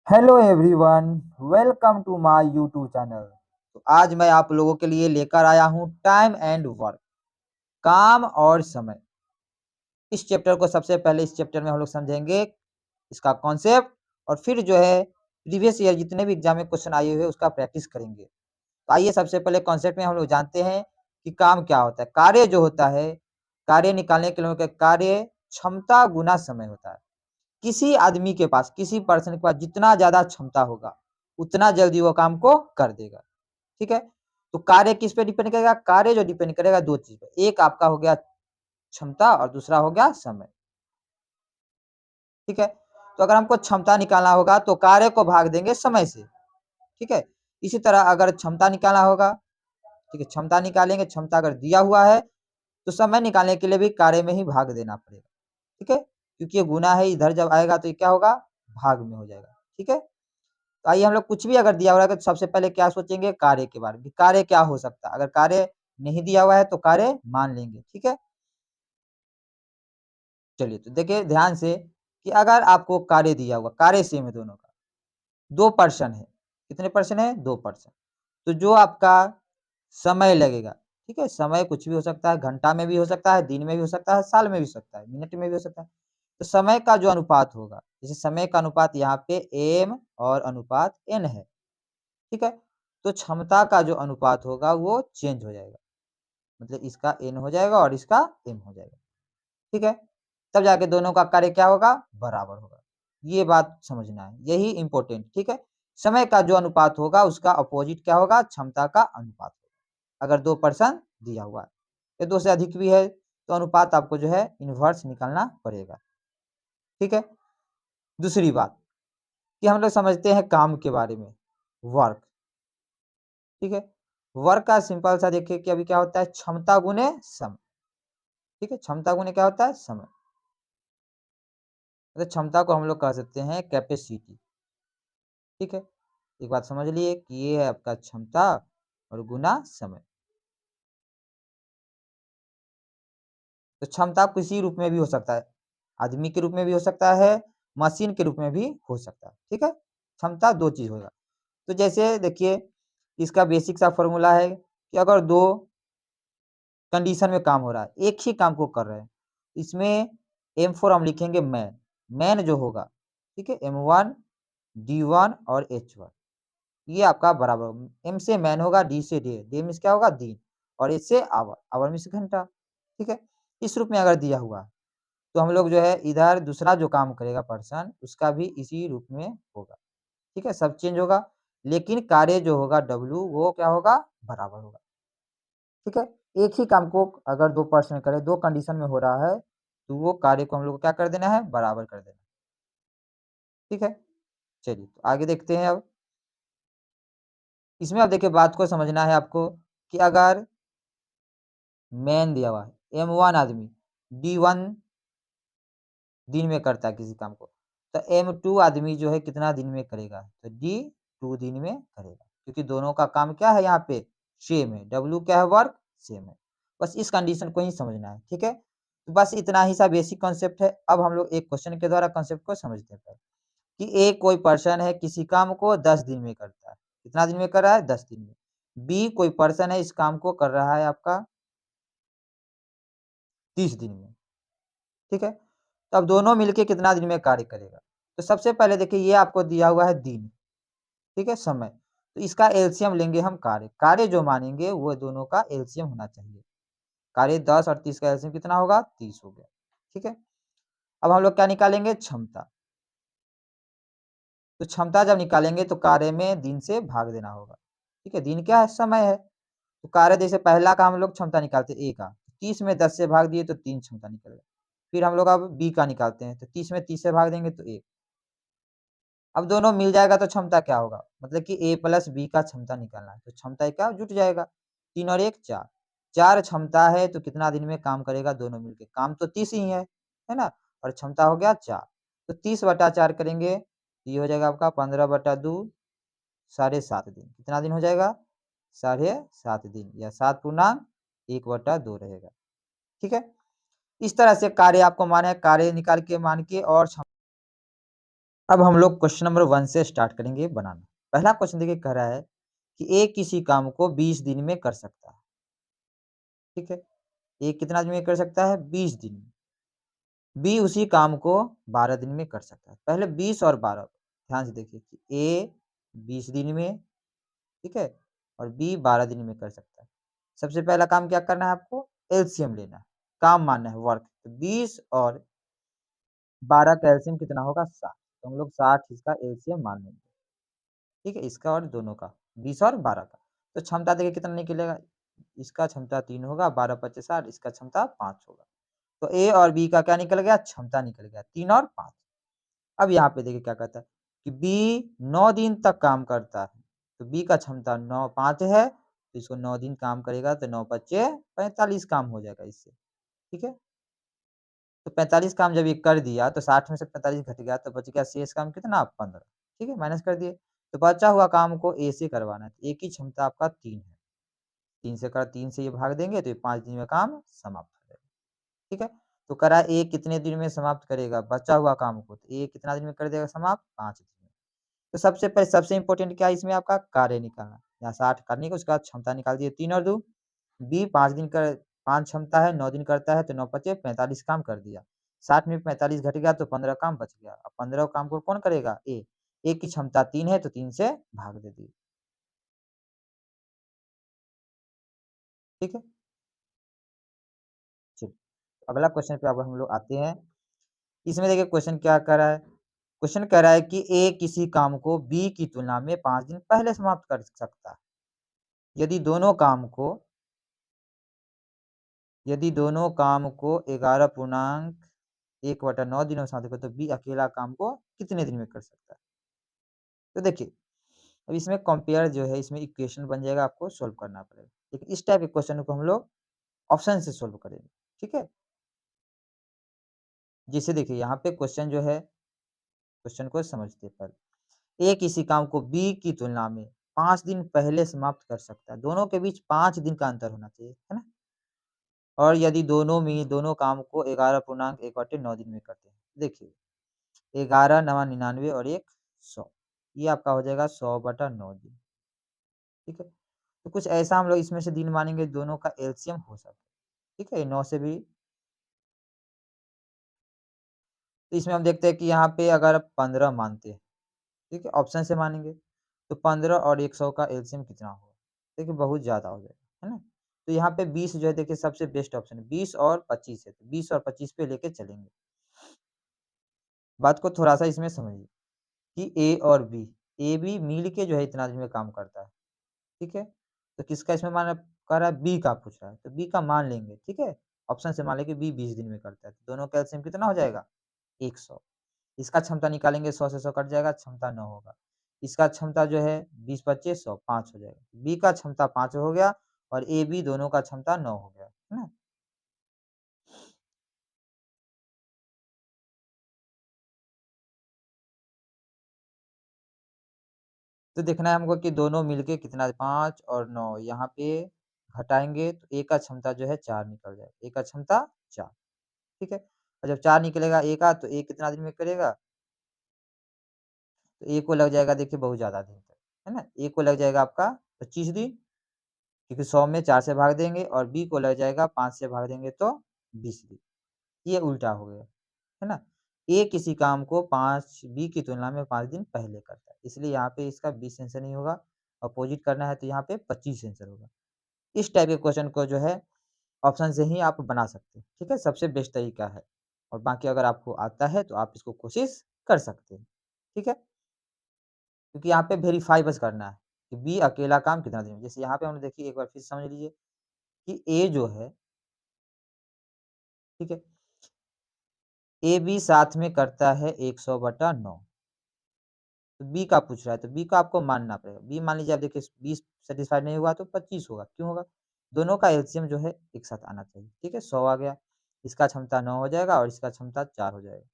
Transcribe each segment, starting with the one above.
Hello everyone, welcome to my YouTube channel. तो आज मैं आप लोगों के लिए लेकर आया हूँ टाइम एंड वर्क, काम और समय। इस चैप्टर को सबसे पहले इस चैप्टर में हम लोग समझेंगे इसका कॉन्सेप्ट, और फिर जो है प्रीवियस ईयर जितने भी एग्जाम में क्वेश्चन आए हुए उसका प्रैक्टिस करेंगे। तो आइए सबसे पहले कॉन्सेप्ट में हम लोग जानते हैं कि काम क्या होता है। कार्य जो होता है, कार्य निकालने के लिए कार्य क्षमता गुना समय होता है। किसी आदमी के पास, किसी पर्सन के पास जितना ज्यादा क्षमता होगा उतना जल्दी वो काम को कर देगा। ठीक है, तो कार्य किस पे डिपेंड करेगा? कार्य जो डिपेंड करेगा दो चीज पे, एक आपका हो गया क्षमता और दूसरा हो गया समय। ठीक है, तो अगर हमको क्षमता निकालना होगा तो कार्य को भाग देंगे समय से। ठीक है, इसी तरह अगर क्षमता निकालना होगा, ठीक है, क्षमता निकालेंगे, क्षमता अगर दिया हुआ है तो समय निकालने के लिए भी कार्य में ही भाग देना पड़ेगा। ठीक है, क्योंकि ये गुना है, इधर जब आएगा तो ये क्या होगा? भाग में हो जाएगा। ठीक है, तो आइए हम लोग कुछ भी अगर दिया हुआ है तो सबसे पहले क्या सोचेंगे? कार्य के बारे में। कार्य क्या हो सकता है? अगर कार्य नहीं दिया हुआ है तो कार्य मान लेंगे। ठीक है, चलिए तो देखिए ध्यान से कि अगर आपको कार्य दिया हुआ, कार्य सेम है दोनों का, 2% है। कितने परसेंट है? 2%। तो जो आपका समय लगेगा, ठीक है, समय कुछ भी हो सकता है, घंटा में भी हो सकता है, दिन में भी हो सकता है, साल में भी हो सकता है, मिनट में भी हो सकता है। तो समय का जो अनुपात होगा, जैसे समय का अनुपात यहाँ पे एम और अनुपात एन है। ठीक है, तो क्षमता का जो अनुपात होगा वो चेंज हो जाएगा, मतलब इसका एन हो जाएगा और इसका एम हो जाएगा। ठीक है, तब जाके दोनों का कार्य क्या होगा? बराबर होगा। ये बात समझना है, यही इंपॉर्टेंट। ठीक है, समय का जो अनुपात होगा उसका अपोजिट क्या होगा? क्षमता का अनुपात होगा। अगर 2% दिया हुआ है या 2 से अधिक भी है तो अनुपात आपको जो है इनवर्स निकालना पड़ेगा। ठीक है, दूसरी बात कि हम लोग समझते हैं काम के बारे में, वर्क। ठीक है, वर्क का सिंपल सा देखिए कि अभी क्या होता है? क्षमता गुने समय। ठीक है, क्षमता गुने क्या होता है? समय। मतलब क्षमता को हम लोग कह सकते हैं कैपेसिटी। ठीक है, एक बात समझ लिए कि ये है आपका क्षमता और गुना समय। तो क्षमता किसी रूप में भी हो सकता है, आदमी के रूप में भी हो सकता है, मशीन के रूप में भी हो सकता है। ठीक है, क्षमता दो चीज होगा। तो जैसे देखिए इसका बेसिक सा फॉर्मूला है कि अगर दो कंडीशन में काम हो रहा है, एक ही काम को कर रहे हैं, इसमें M4 हम लिखेंगे मैन। मैन जो होगा, ठीक है, M1 D1 और H1, ये आपका बराबर M से मैन होगा, D से डे, डे मीन्स क्या होगा? दिन, और H से आवर, आवर मीन्स घंटा। ठीक है, इस रूप में अगर दिया हुआ है तो हम लोग जो है इधर दूसरा जो काम करेगा पर्सन उसका भी इसी रूप में होगा। ठीक है, सब चेंज होगा, लेकिन कार्य जो होगा W वो क्या होगा? बराबर होगा। ठीक है, एक ही काम को अगर 2% करे, दो कंडीशन में हो रहा है तो वो कार्य को हम लोग को क्या कर देना है? बराबर कर देना। ठीक है, चलिए तो आगे देखते हैं। अब इसमें अब देखिए बात को समझना है आपको कि अगर मैन दिया हुआ है, M1 आदमी D1 दिन में करता है किसी काम को, तो M2 आदमी जो है कितना दिन में करेगा? तो D2 दिन में करेगा, क्योंकि दोनों का काम क्या है? यहाँ पे सेम है, W क्या है? वर्क सेम है। बस इस कंडीशन को ही समझना है। ठीक है, तो बस इतना ही सा बेसिक कॉन्सेप्ट है। अब हम लोग एक क्वेश्चन के द्वारा कॉन्सेप्ट को समझते हैं कि एक कोई पर्सन है किसी काम को 10 दिन में करता है। कितना दिन में कर रहा है? 10 दिन में। बी कोई पर्सन है इस काम को कर रहा है आपका 30 दिन में। ठीक है, तो अब दोनों मिलके कितना दिन में कार्य करेगा? तो सबसे पहले देखिए ये आपको दिया हुआ है दिन, ठीक है, समय, तो इसका एलसीएम लेंगे हम। कार्य, कार्य जो मानेंगे वो दोनों का एलसीएम होना चाहिए। कार्य 10 और 30 का एलसीएम कितना होगा? 30 हो गया। ठीक है, अब हम लोग क्या निकालेंगे? क्षमता। तो क्षमता जब निकालेंगे तो कार्य में दिन से भाग देना होगा। ठीक है, दिन क्या है? समय है। तो कार्य जैसे पहला का हम लोग क्षमता निकालते ए का, 30 में 10 से भाग दिए तो 3 क्षमता निकल गया। फिर हम लोग अब बी का निकालते हैं, तो 30 में 30 से भाग देंगे तो 1। अब दोनों मिल जाएगा तो क्षमता क्या होगा? मतलब कि ए प्लस बी का क्षमता निकालना है, तो क्षमता क्या जुट जाएगा? 3 और 1 4, 4 क्षमता है तो कितना दिन में काम करेगा दोनों मिलके? काम तो 30 ही है ना, और क्षमता हो गया 4, तो 30/4 करेंगे, ये हो जाएगा आपका 15/2, 7.5 दिन। कितना दिन हो जाएगा? 7.5 दिन, या 7 पूर्णांक 1/2 रहेगा। ठीक है, इस तरह से कार्य आपको माने, कार्य निकाल के मान के और अब हम लोग क्वेश्चन नंबर 1 से स्टार्ट करेंगे बनाना। पहला क्वेश्चन देखिए कह रहा है कि ए किसी काम को 20 दिन में कर सकता है, ठीक है? ए कितना दिन में कर सकता है? 20 दिन में। बी उसी काम को 12 दिन में कर सकता है। पहले 20 और 12 ध्यान से देखिए कि ए 20 दिन में, ठीक है? और बी 12 दिन में कर सकता है। सबसे पहला काम क्या करना है आपको? एलसीएम लेना है, काम मानना है वर्क। तो 20 और 12 का एलसीएम कितना होगा? 60। तो हम लोग 60 इसका एलसीएम मान लेंगे। ठीक है? इसका और दोनों का 20 और 12 का। तो क्षमता देखिए कितना निकलेगा? इसका क्षमता 3 होगा, 12 पच्चे 60, इसका क्षमता 5 होगा। तो ए और बी का क्या निकल गया? क्षमता निकल गया 3 और 5। अब यहाँ पे देखिए क्या कहता है कि बी 9 दिन तक काम करता है। तो बी का क्षमता 9 5 है, तो इसको 9 दिन काम करेगा तो 9 पच्चे 45 काम हो जाएगा इससे। ठीक है? तो 45 काम जब ये कर दिया तो 60 में से 45 घट गया तो बच गया शेष काम कितना? 15। ठीक है? माइनस कर दिए। तो बचा हुआ काम को ए से करवाना है। तो ए की क्षमता आपका 3 है। 3 से ये भाग देंगे तो ये 5 दिन में काम समाप्त हो जाएगा। ठीक है? तो करा ए कितने दिन में समाप्त करेगा बचा हुआ काम को? तो ए कितना दिन में कर देगा समाप्त? 5 दिन में। तो सबसे इम्पोर्टेंट क्या है इसमें आपका? कार्य निकालना। यहाँ 60 करने का उसके बाद क्षमता निकाल दिए 3 और 2। बी 5 दिन कर 5 क्षमता है, 9 दिन करता है तो 9 पचे 45 काम कर दिया। 60 में 45 घट गया तो 15 काम बच गया। अब 15 काम को कौन करेगा? ए। ए की क्षमता 3 है तो 3 से भाग दे दिए। ठीक है? चलिए, अगला क्वेश्चन पे अब हम लोग आते हैं। इसमें देखिए क्वेश्चन क्या कर रहा है? क्वेश्चन कह रहा है कि ए किसी काम को बी की तुलना में 5 दिन पहले समाप्त कर सकता है। यदि दोनों काम को यदि दोनों काम को 11 पूर्णांक 1/9 दिनों में समाप्त करे तो बी अकेला काम को कितने दिन में कर सकता है? तो देखिए, अब इसमें कंपेयर जो है इसमें इक्वेशन बन जाएगा आपको सॉल्व करना पड़ेगा। लेकिन इस टाइप के क्वेश्चन को हम लोग ऑप्शन से सॉल्व करेंगे। ठीक है? जैसे देखिए यहाँ पे क्वेश्चन जो है, क्वेश्चन को समझते हैं पहले। ए किसी काम को बी की तुलना में 5 दिन पहले समाप्त कर सकता है। दोनों के बीच 5 दिन का अंतर होना चाहिए, है ना? और यदि दोनों काम को 11 पूर्णांक 1/9 दिन में करते हैं। देखिए 11 नवा 99 और 1 100। ये आपका हो जाएगा 100/9 दिन। ठीक है? तो कुछ ऐसा हम लोग इसमें से दिन मानेंगे दोनों का एलसीएम हो सके। ठीक है? 9 से भी तो इसमें हम देखते हैं कि यहाँ पे अगर 15 मानते हैं, ठीक है? ऑप्शन से मानेंगे, तो 15 और 100 का एलसीएम कितना होगा? देखिए बहुत ज़्यादा हो जाएगा, है ना? तो यहाँ पे 20 जो है देखिए सबसे बेस्ट ऑप्शन है, 20 और 25 है, तो 20 और 25 पे लेके चलेंगे। बात को थोड़ा-सा इसमें समझिए कि ए और बी, ए बी मिल के जो है इतना दिन में काम करता है, ठीक है? तो किसका इसमें मान कह रहा है बी का पूछ रहा है, तो बी का मान लेंगे, ठीक है? ऑप्शन से मान लेंगे बी 20 दिन में करता है, तो दोनों का एलसीएम कितना हो जाएगा? 100। इसका क्षमता निकालेंगे 100 से 100 कट जाएगा, क्षमता 9 होगा। इसका क्षमता जो है 20 पच्चे 100 5 हो जाएगा। बी का क्षमता 5 हो गया और ए, बी दोनों का क्षमता 9 हो गया, है ना? तो देखना है हमको कि दोनों मिलके कितना 5 और 9 यहाँ पे घटाएँगे तो ए का क्षमता जो है 4 निकल जाएगा। ए का क्षमता 4, ठीक है? और जब 4 निकलेगा ए का तो ए कितना दिन में करेगा? तो ए को लग जाएगा देखिए बहुत ज़्यादा दिन तक, है ना? ए को लग जाएगा आपका 25 दिन क्योंकि 100 में 4 से भाग देंगे और बी को लग जाएगा 5 से भाग देंगे तो 20 दिन। ये उल्टा हो गया, है ना? ए किसी काम को 5 बी की तुलना में 5 दिन पहले करता है, इसलिए यहाँ पे इसका 20 आंसर नहीं होगा, अपोज़िट करना है तो यहाँ पे 25 आंसर होगा। इस टाइप के क्वेश्चन को जो है ऑप्शन से ही आप बना सकते हैं, ठीक है? सबसे बेस्ट तरीका है और बाकी अगर आपको आता है तो आप इसको कोशिश कर सकते हैं, ठीक है? क्योंकि यहाँ पे वेरीफाई बस करना है कि बी अकेला काम कितना दिन में जैसे यहाँ पे हमने देखिए एक बार फिर समझ लीजिए कि ए जो है, ठीक है? ए बी साथ में करता है 100/9 तो बी का पूछ रहा है तो बी का आपको मानना पड़ेगा। बी मान लीजिए आप देखिए 20 सैटिस्फाइड नहीं हुआ तो 25 होगा, क्यों होगा? दोनों का एलसीएम जो है एक साथ आना चाहिए, ठीक है? 100 आ गया, इसका क्षमता 9 हो जाएगा और इसका क्षमता 4 हो जाएगा।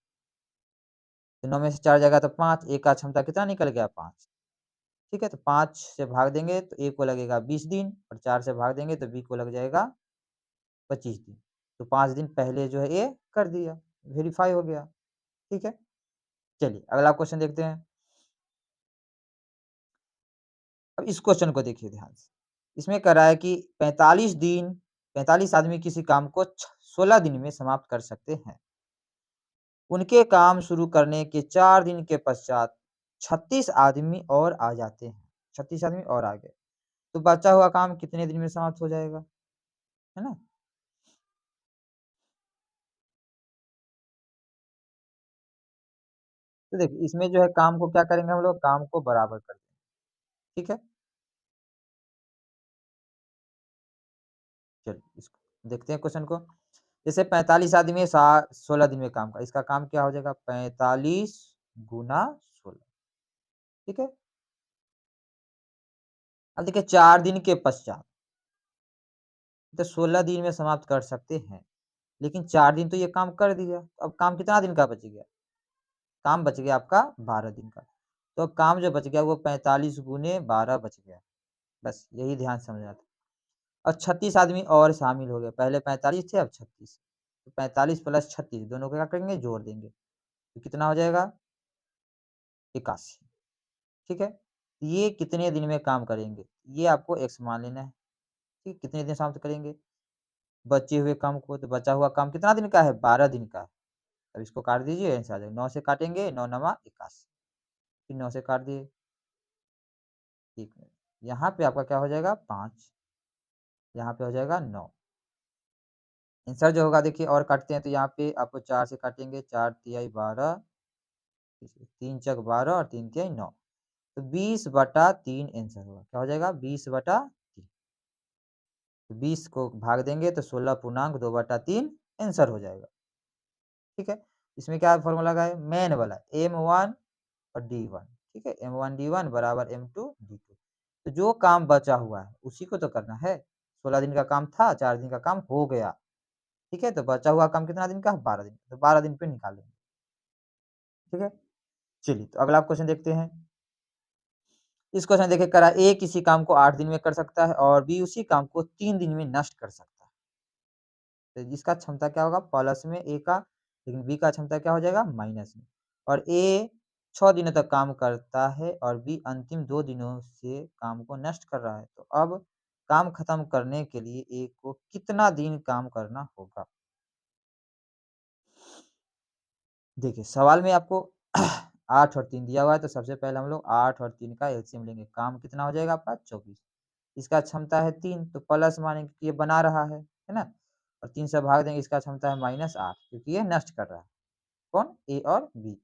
तो 9 में से 4 जाएगा तो 5, ए का क्षमता कितना निकल गया? 5, ठीक है? तो 5 से भाग देंगे तो ए को लगेगा 20 दिन और 4 से भाग देंगे तो बी को लग जाएगा 25 दिन। तो 5 दिन पहले जो है ये कर दिया, वेरीफाई हो गया, ठीक है? चलिए अगला क्वेश्चन देखते हैं। अब इस क्वेश्चन को देखिए ध्यान से। इसमें कह रहा है कि 45 दिन 45 आदमी किसी काम को 16 दिन में समाप्त कर सकते हैं। उनके काम शुरू करने के 4 दिन के पश्चात 36 आदमी और आ जाते हैं। 36 आदमी और आ गए। तो बचा हुआ काम कितने दिन में समाप्त हो जाएगा? है ना? तो देखिए इसमें जो है काम को क्या करेंगे हम लोग, काम को बराबर कर देंगे। ठीक है? चलिए इसको देखते हैं क्वेश्चन को। जैसे 45 आदमी है 16 दिन में काम का, इसका काम क्या हो जाएगा 45 गुना 16। ठीक है? अब देखिए 4 दिन के पश्चात, तो 16 दिन में समाप्त कर सकते हैं। लेकिन 4 दिन तो ये काम कर दिया, तो अब काम कितना दिन का बच गया? काम बच गया आपका 12 दिन का। तो काम जो बच गया वो 45 गुने 12 बच गया। बस यही ध्यान से समझना था। और 36 आदमी और शामिल हो गए, पहले 45 थे अब 36। तो 45 प्लस 36 दोनों को क्या करेंगे जोड़ देंगे। तो कितना हो जाएगा 81। ठीक है? ये कितने दिन में काम करेंगे? ये आपको एक्स मान लेना है। ठीक, कितने दिन समाप्त करेंगे? बचे हुए काम को, तो बचा हुआ काम कितना दिन का है? 12 दिन का है। अब इसको काट दीजिए आंसर आ जाएगा। 9 से काटेंगे 9 नवा 81, फिर 9 से काट दिए। 1 मिनट। यहाँ पे आपका क्या हो जाएगा 5, यहाँ पे हो जाएगा 9। आंसर जो होगा देखिए और काटते हैं तो यहाँ पे आपको 4 से काटेंगे, 4 तिहाई 12, 3 चक 12 और 3 तिहाई 9। तो 20/3 आंसर होगा। क्या हो जाएगा 20/3। तो 20 को भाग देंगे तो 16 पूर्णांक 2/3 आंसर हो जाएगा। ठीक है? इसमें क्या फॉर्मूला लगा है मेन वाला M1 और D1। ठीक है? M1 D1 बराबर M2 D2। तो जो काम बचा हुआ है उसी को तो करना है। 16 दिन का काम था, 4 दिन का काम हो गया। ठीक है? तो बचा हुआ काम कितना दिन का है? 12 दिन। तो 12 दिन पे निकालेंगे। ठीक है? चलिए तो अगला क्वेश्चन देखते हैं। इस क्वेश्चन देखिए करा A किसी काम को 8 दिन में कर सकता है और B उसी काम को 3 दिन में नष्ट कर सकता है। तो इसका क्षमता क्या होगा प्लस में A का, लेकिन B का क्षमता क्या हो जाएगा माइनस में। और A 6 दिनों तक काम करता है और B अंतिम 2 दिनों से काम को नष्ट कर रहा है। तो अब काम खत्म करने के लिए A को कितना दिन काम करना होगा? देखिए सवाल में आपको 8 और 3 दिया हुआ है, तो सबसे पहले हम लोग 8 और 3 का एलसीएम लेंगे। काम कितना हो जाएगा आपका 24। इसका क्षमता है 3 तो प्लस मानेंगे कि ये बना रहा है ना? और 3 से भाग देंगे, इसका क्षमता है -8 क्योंकि ये नष्ट कर रहा है। कौन? ए और बी।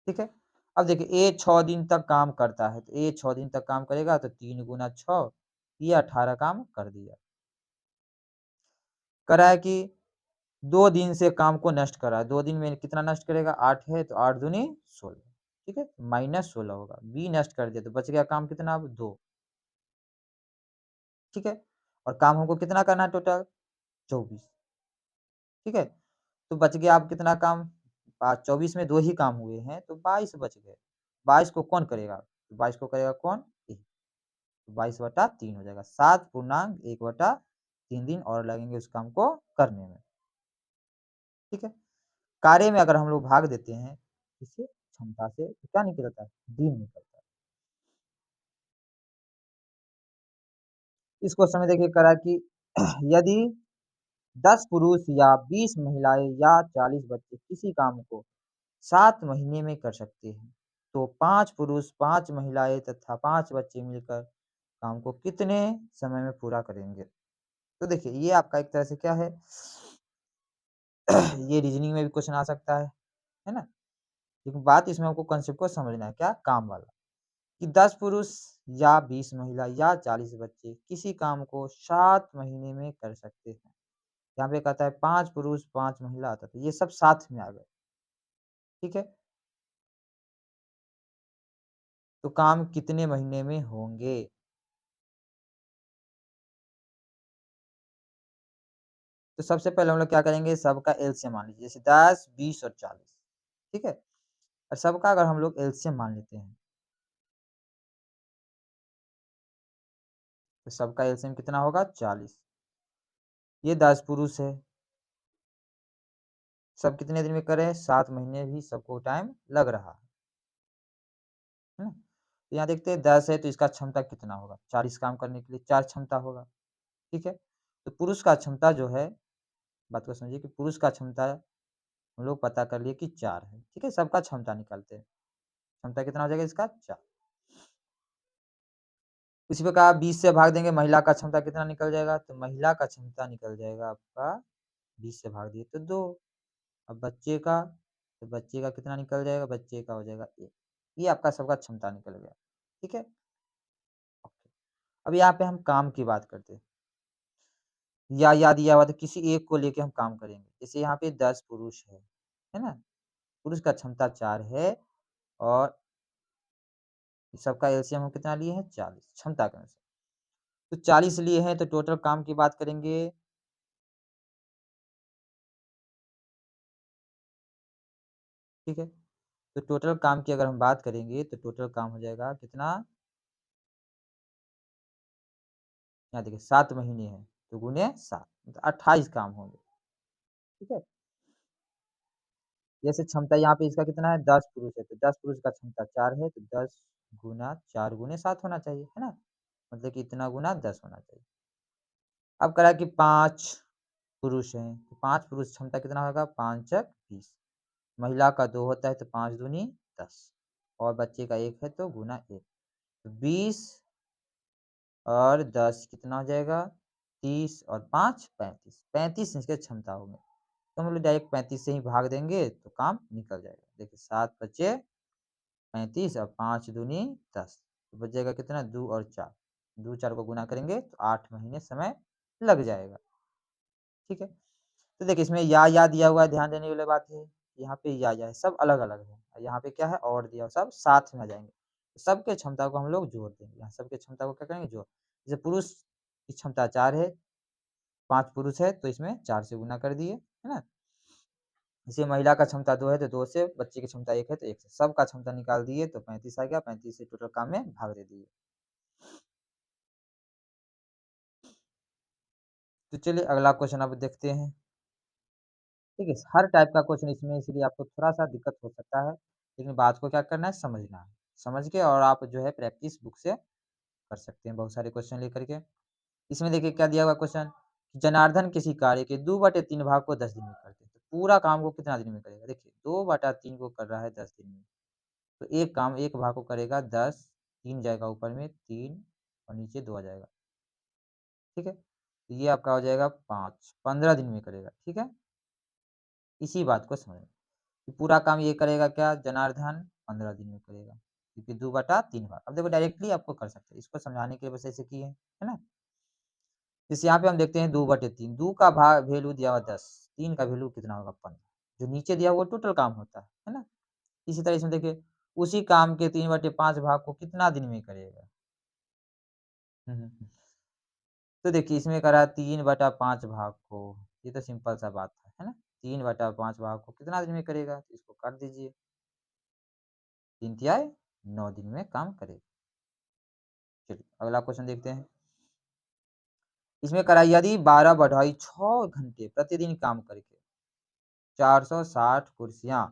ठीक है? अब देखिए ए 6 दिन तक काम करता है, तो ए 6 दिन तक काम करेगा तो 3 गुना 6 ये 18 काम कर दिया। कह रहा है कि 2 दिन से काम को नष्ट कर रहा है, 2 दिन में कितना नष्ट करेगा 8 है तो 8 दूनी 16। ठीक है? -16 होगा, बी नष्ट कर दिया तो बच गया काम कितना अब 2। ठीक है? और काम हमको कितना करना है टोटल 24। ठीक है? तो बच गया अब कितना काम 24 में 2 ही काम हुए हैं तो 22 बच गए। 22 को कौन करेगा? 22 को करेगा कौन? ए। 22/3 हो जाएगा। 7 पूर्णांक 1/3 दिन और लगेंगे उस काम को करने में। ठीक है? कार्य में अगर हम लोग भाग देते हैं इसे क्षमता से तो क्या निकलता है? दिन निकलता है। इस क्वेश्चन में देखिए करा कि यदि 10 पुरुष या 20 महिलाएं या 40 बच्चे किसी काम को 7 महीने में कर सकते हैं, तो 5 पुरुष, 5 महिलाएं तथा 5 बच्चे मिलकर काम को कितने समय में पूरा करेंगे? तो देखिए ये आपका एक तरह से क्या है ये रीजनिंग में भी क्वेश्चन आ सकता है ना? लेकिन बात इसमें आपको कांसेप्ट को समझना है, क्या? काम वाला। कि 10 पुरुष या 20 महिला या 40 बच्चे किसी काम को 7 महीने में कर सकते हैं। यहाँ पे कहता है 5 पुरुष, 5 महिला आता है, तो ये सब साथ में आ गए। ठीक है? तो काम कितने महीने में होंगे? तो सबसे पहले हम लोग क्या करेंगे, सबका एलसीएम मान लीजिए, जैसे 10, 20 और 40। ठीक है? और सबका अगर हम लोग एलसीएम मान लेते हैं, तो सबका एलसीएम कितना होगा 40। ये 10 पुरुष है, सब कितने दिन में कर रहे हैं? 7 महीने भी सबको टाइम लग रहा है ना? तो यहाँ देखते हैं 10 है तो इसका क्षमता कितना होगा? 40 काम करने के लिए 4 क्षमता होगा, ठीक है? तो पुरुष का क्षमता जो है, बात को समझिए कि पुरुष का क्षमता हम लोग पता कर लिए कि 4 है, ठीक है? सबका क्षमता निकालते हैं। क्षमता कितना हो जाएगा इसका? 4। इसी प्रकार 20 से भाग देंगे, महिला का क्षमता कितना निकल जाएगा? तो महिला का क्षमता निकल जाएगा आपका 20 से भाग दिए तो 2। अब बच्चे का, तो बच्चे का कितना निकल जाएगा? बच्चे का हो जाएगा 1। ये आपका सबका क्षमता निकल गया, ठीक है? ओके। अब यहाँ पे हम काम की बात करते हैं। या दिया हुआ तो किसी एक को लेके हम काम करेंगे। जैसे यहाँ पे 10 पुरुष है ना? पुरुष का क्षमता 4 है और सबका एलसीएम हम कितना लिए हैं? 40 क्षमता के अनुसार। तो 40 लिए हैं तो टोटल काम की बात करेंगे, ठीक है? तो टोटल काम की अगर हम बात करेंगे तो टोटल काम हो जाएगा कितना? यहाँ देखिए 7 महीने हैं तो गुने 7 तो 28 काम होंगे, ठीक है? जैसे क्षमता यहाँ पे इसका कितना है? 10 पुरुष है तो 10 पुरुष का क्षमता 4 है तो 10 गुना 4 गुने 7 होना चाहिए, है ना? मतलब कि इतना गुना 10 होना चाहिए। अब करा कि 5 पुरुष हैं, तो 5 पुरुष क्षमता कितना होगा? 5 चक 20। महिला का 2 होता है तो 5 दूनी 10 और बच्चे का 1 है तो गुना 1। तो 20 और 10 कितना हो जाएगा? 30 और 5 35। 35 इसके क्षमता होंगे। तो हम लोग डायरेक्ट 35 से ही भाग देंगे तो काम निकल जाएगा। देखिए 7 बचे 35 और 5 दूनी 10 तो बच जाएगा कितना? 2 और 4। 2 4 को गुना करेंगे तो 8 महीने समय लग जाएगा, ठीक है? तो देखिए इसमें या दिया हुआ है, ध्यान देने वाली बात है, यहाँ पे या है, सब अलग-अलग है। और यहाँ पे क्या है? और दिया हुआ, सब साथ में आ जाएँगे। सबके क्षमता को हम लोग जोड़ देंगे। यहाँ सबके क्षमता को क्या करेंगे? जोड़। जैसे पुरुष की क्षमता 4 है, 5 पुरुष है तो इसमें 4 से गुना कर दिए, है ना? जैसे महिला का क्षमता 2 है तो 2 से, बच्चे की क्षमता 1 है तो 1 से, सबका क्षमता निकाल दिए तो 35 आ गया, 35 से टोटल काम में भाग दे दिए। तो चलिए अगला क्वेश्चन अब देखते हैं। ठीक है, हर टाइप का क्वेश्चन इसमें इसलिए आपको थोड़ा-सा दिक्कत हो सकता है, लेकिन बात को क्या करना है? समझना है। समझ के और आप जो है प्रैक्टिस बुक से कर सकते हैं बहुत सारे क्वेश्चन लेकर के। इसमें देखिए क्या दिया हुआ क्वेश्चन, जनार्दन किसी कार्य के 2/3 भाग को 10 दिन में करते हैं, तो पूरा काम वो कितना दिन में करेगा? देखिए 2/3 को कर रहा है 10 दिन में, तो एक काम एक भाग को करेगा 10, 3 जाएगा ऊपर में 3 और नीचे 2 आ जाएगा, ठीक है? तो ये आपका हो जाएगा 5, 15 दिन में करेगा, ठीक है? इसी बात को समझना। कि पूरा काम ये करेगा क्या? जनार्दन 15 दिन में करेगा, क्योंकि 2/3 भाग। अब देखो डायरेक्टली आपको कर सकते हैं, इसको समझाने के लिए बस ऐसे किए हैं, है ना? जैसे यहाँ पे हम देखते हैं 2/3, 2 का भाग वैल्यू दिया हुआ 10, 3 का वैल्यू कितना होगा? 15। जो नीचे दिया हुआ टोटल काम होता है ना? इसी तरह इसमें देखिए, उसी काम के 3/5 भाग को कितना दिन में करेगा? हुँ, हुँ, हुँ। तो देखिए इसमें करा 3/5 भाग को, ये तो सिंपल सा बात है ना? 3/5 भाग को कितना दिन में करेगा? तो इसको काट दीजिए, 3 तिहाई 9 दिन में काम करेगा। चलिए अगला क्वेश्चन देखते हैं। इसमें करा यदि 12/6 घंटे प्रतिदिन काम करके 460 कुर्सियाँ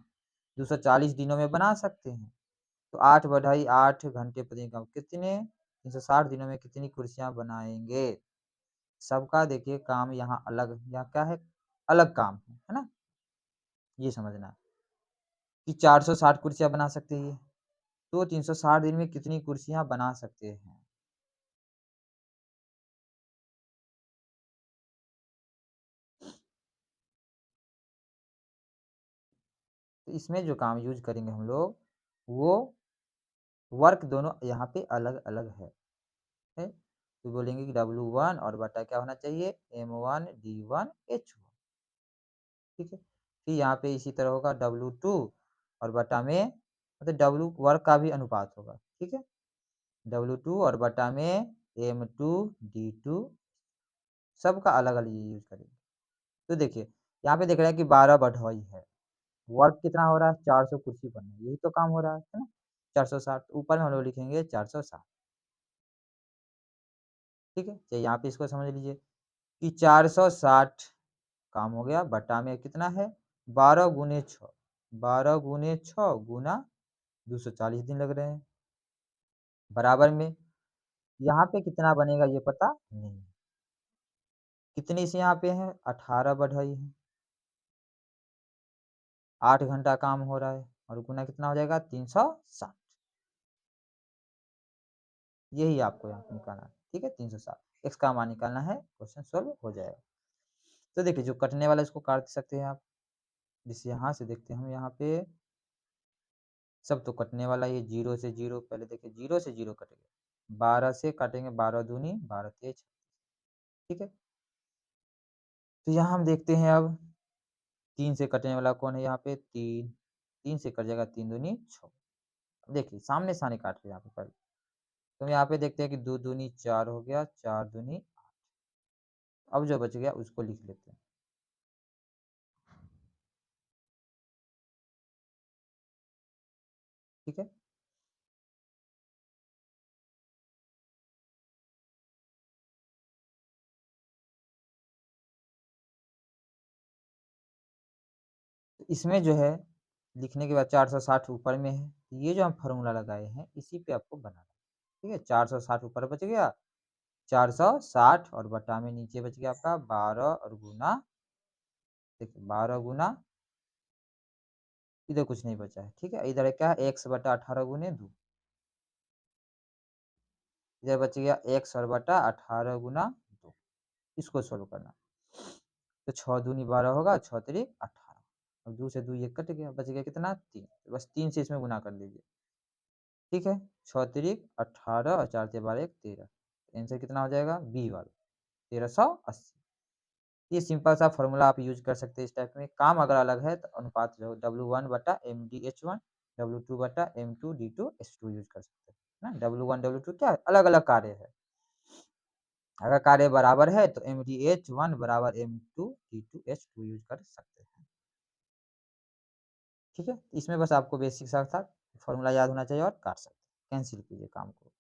240 दिनों में बना सकते हैं, तो 8/8 घंटे प्रतिदिन काम कितने 360 दिनों में कितनी कुर्सियाँ बनाएँगे? सबका देखिए काम यहाँ अलग, यहाँ क्या है? अलग काम है ना? ये समझना है कि 460 कुर्सियाँ बना सकते हैं ये, तो 360 दिन में कितनी कुर्सियाँ बना सकते हैं? तो इसमें जो काम यूज़ करेंगे हम लोग, वो वर्क दोनों यहाँ पे अलग-अलग है। तो बोलेंगे कि W1 और बटा क्या होना चाहिए? M1 D1 H1, ठीक है? फिर यहाँ पे इसी तरह होगा W2 और बटा में, मतलब W वर्क का भी अनुपात होगा, ठीक है? W2 और बटा में M2 D2, सबका अलग-अलग ये यूज़ करेंगे। तो देखिए, यहाँ पे देख रहे हैं कि 12 बढ़ोई है। वर्क कितना हो रहा है? 400 कुर्सी बनना है, यही तो काम हो रहा है ना? 460 ऊपर में हम लोग लिखेंगे 460, ठीक है? तो यहाँ पे इसको समझ लीजिए कि 460 काम हो गया, बटा में कितना है? 12 गुने 6, 12 गुने 6 गुना 240 दिन लग रहे हैं। बराबर में यहाँ पे कितना बनेगा ये पता नहीं। कितनी से यहाँ पे है 18 बढ़ई है, 8 घंटा काम हो रहा है और गुना कितना हो जाएगा 360। यही आपको यहाँ पे निकालना है, ठीक है 360 एक्स का मान निकालना है, क्वेश्चन सॉल्व हो जाएगा। तो देखिए जो कटने वाला इसको काट सकते हैं आप, जिससे यहाँ से देखते हैं हम यहाँ पे सब तो कटने वाला, ये 0 से 0, पहले देखिए 0 से 0 कटेगा, 12 से काटेंगे 12 दूनी 12 तेज, ठीक है। तो यहाँ हम देखते हैं अब 3 से कटने वाला कौन है, यहाँ पे 3, 3 से कट जाएगा 3 दूनी 6। देखिए सामने सामने काट रहे यहाँ पे पहले, तो यहाँ पे देखते हैं कि 2 दूनी 4 हो गया, 4 दूनी, अब जो बच गया उसको लिख लेते हैं, ठीक है। तो इसमें जो है लिखने के बाद 460 ऊपर में है, ये जो हम फार्मूला लगाए हैं इसी पे आपको बनाना है, ठीक है। 460 ऊपर बच गया, 460 और बटा में नीचे बच गया आपका 12 और गुना, देखिए 12 गुना, इधर कुछ नहीं बचा है, ठीक है। इधर क्या है एक्स बटा 18 गुने 2, इधर बच गया एक्स और बटा 18 गुना 2, इसको सोल्व करना। तो 6 दूनी 12 होगा, 6 तिरिक 18, अब 2 से 2 ये कट गया, बच गया कितना 3, तो बस 3 से इसमें गुना कर दीजिए, ठीक है। 6 तिरिक 18 और 4 ते 12 1 13, आंसर कितना हो जाएगा बी वाला 1380। ये सिंपल सा फॉर्मूला आप यूज कर सकते हैं इस टाइप में। काम अगर अलग है तो अनुपात जो W1 बटा MDH1, W2 बटा M2D2H2 यूज कर सकते हैं ना। W1 W2 क्या अलग अलग कार्य है, अगर कार्य बराबर है तो MDH1 बराबर M2D2H2 यूज कर सकते हैं, ठीक है। इसमें बस आपको बेसिक सा था फॉर्मूला याद होना चाहिए और काट सकते हैं, कैंसिल कीजिए काम को।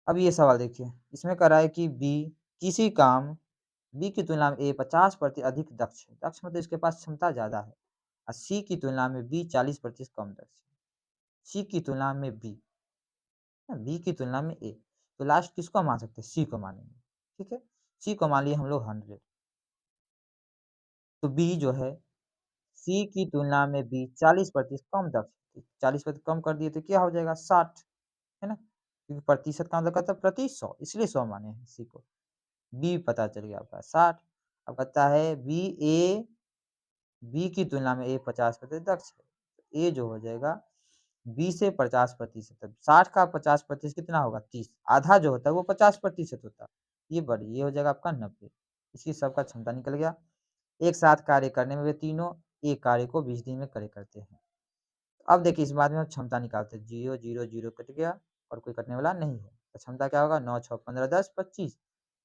अब ये सवाल देखिए, इसमें कह रहा है कि बी किसी काम बी की तुलना में ए 50% अधिक दक्ष है, दक्ष मतलब इसके पास क्षमता ज्यादा है, और सी की तुलना में बी 40% कम दक्ष है। सी की तुलना में बी, बी की तुलना में ए, तो लास्ट किसको मान सकते हैं, सी को मानेंगे, ठीक है। सी को मान लिए हम लोग 100, तो बी जो है सी की तुलना में बी 40% कम दक्ष है, 40% कम कर दिए तो क्या हो जाएगा 60, है ना, क्योंकि प्रतिशत का मतलब कहता है प्रति 100, इसलिए 100 माने हैं सी को। बी पता चल गया आपका 60। अब कहता है बी ए, बी की तुलना में ए 50% दक्ष है, ए जो हो जाएगा बी से 50%, 60 का 50% कितना होगा 30, आधा जो होता है वो 50% होता है, ये बढ़ी, ये हो जाएगा आपका 90। इसकी सबका क्षमता निकल गया। एक साथ कार्य करने में वे तीनों एक कार्य को 20 दिन में करे करते हैं। अब देखिए इस बात में हम क्षमता निकालते हैं, 0 0 0 कट गया और कोई कटने वाला नहीं है, तो क्षमता क्या होगा 9 6 15 10 25,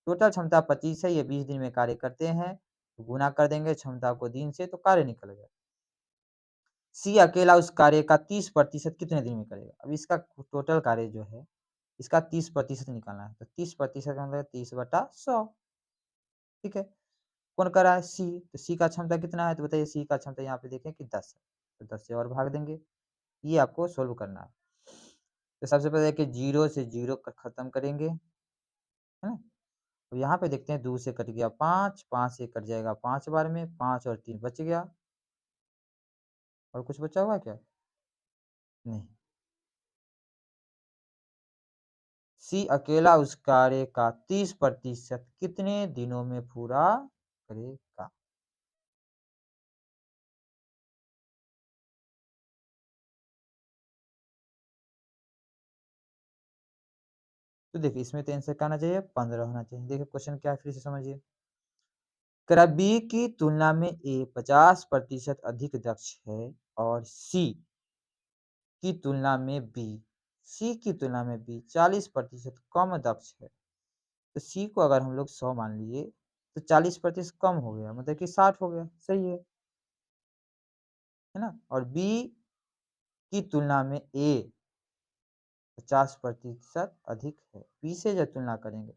टोटल क्षमता 25 है, ये 20 दिन में कार्य करते हैं, तो गुना कर देंगे क्षमता को दिन से तो कार्य निकल गया। सी अकेला उस कार्य का 30% कितने दिन में करेगा, अब इसका टोटल कार्य जो है इसका 30% निकालना है, तो 30% का मतलब 30/100, ठीक है। कौन कर रहा है सी, तो सी का क्षमता कितना है, तो बताइए सी का क्षमता यहाँ पे देखें कि 10 है, तो 10 से और भाग देंगे, ये आपको सोल्व करना है। तो सबसे पहले देखिए 0 से 0 खत्म करेंगे, है ना। तो यहाँ पे देखते हैं 2 से कट गया 5, 5 से कट जाएगा 5 बार में, 5 और 3 बच गया, और कुछ बचा हुआ है क्या, नहीं। सी अकेला उस कार्य का 30% कितने दिनों में पूरा करेगा। तो देखिए इसमें तो आंसर क्या आना चाहिए 15 होना चाहिए। देखिए क्वेश्चन क्या है फिर से समझिए, बी की तुलना में ए 50% अधिक दक्ष है और सी की तुलना में बी, सी की तुलना में बी 40% कम दक्ष है, तो सी को अगर हम लोग 100 मान लिए तो 40% कम हो गया, मतलब कि 60 हो गया, सही है ना। और बी की तुलना में ए 50% अधिक है, बी से जब तुलना करेंगे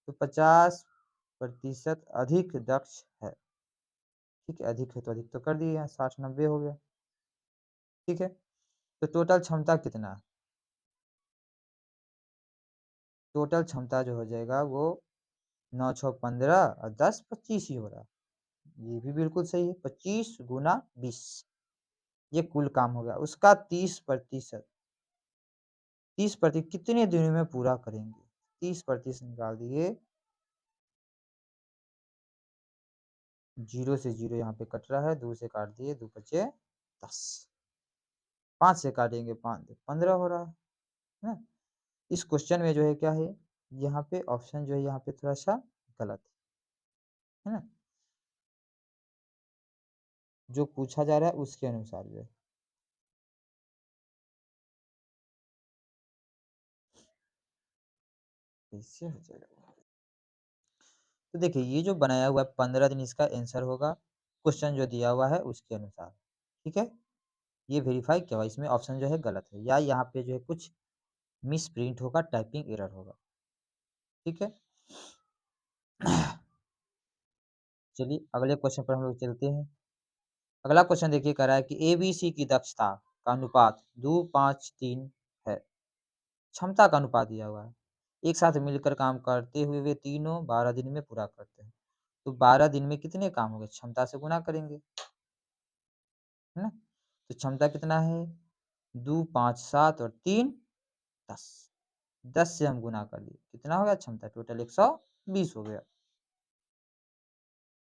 तो 50% अधिक दक्ष है, ठीक है, अधिक है तो अधिक तो कर दिए यहाँ 60-90 हो गया। ठीक है, तो टोटल क्षमता कितना है? टोटल क्षमता जो हो जाएगा वो 9 छः 15 और 10 25 ही हो रहा है। ये भी बिल्कुल सही है, 25 गुना 20 ये कुल काम हो गया उसका 30%। 30% कितने दिनों में पूरा करेंगे? 30% निकाल दिए, जीरो से जीरो यहाँ पे कट रहा है, 2 से काट दिए, 2 बचे 10, 5 से काटेंगे 5 15 हो रहा है ना। इस क्वेश्चन में जो है क्या है, यहाँ पे ऑप्शन जो है यहाँ पे थोड़ा सा गलत है ना, जो पूछा जा रहा है उसके अनुसार जो है। कैसे हो जाएगा? तो देखिए ये जो बनाया हुआ है 15 दिन इसका आंसर होगा, क्वेश्चन जो दिया हुआ है उसके अनुसार। ठीक है, ये वेरीफाई किया हुआ, इसमें ऑप्शन जो है गलत है या यहाँ पे जो है कुछ मिस प्रिंट होगा, टाइपिंग एरर होगा। ठीक है, चलिए अगले क्वेश्चन पर हम लोग चलते हैं। अगला क्वेश्चन देखिए कह रहा है कि एबीसी की दक्षता का अनुपात 2:5:3 है। क्षमता का अनुपात दिया हुआ है, एक साथ मिलकर काम करते हुए वे तीनों 12 दिन में पूरा करते हैं। तो 12 दिन में कितने काम हो गए, क्षमता से गुना करेंगे, है ना। तो क्षमता कितना है, 2 5 7 और 3 10, 10 से हम गुना कर लिए, कितना हो गया क्षमता, टोटल 120 हो गया।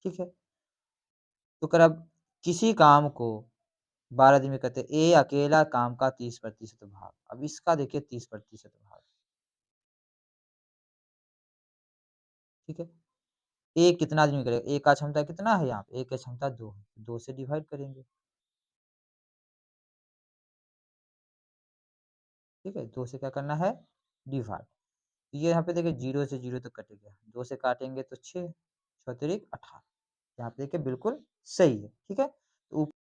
ठीक है, तो कर अब किसी काम को 12 दिन में करते, ए अकेला काम का 30% भाग, अब इसका देखिए 30% भाग। ठीक है, ए कितना दिन में करेगा, ए का क्षमता कितना है, यहाँ पे ए की क्षमता 2 है, 2 से डिवाइड करेंगे। ठीक है, 2 से क्या करना है, डिवाइड। ये यहाँ पे देखिए 0 से 0 तो कट गया, 2 से काटेंगे तो 6 6 तिरिक 18, यहाँ पे देखिए बिल्कुल सही है। ठीक है, तो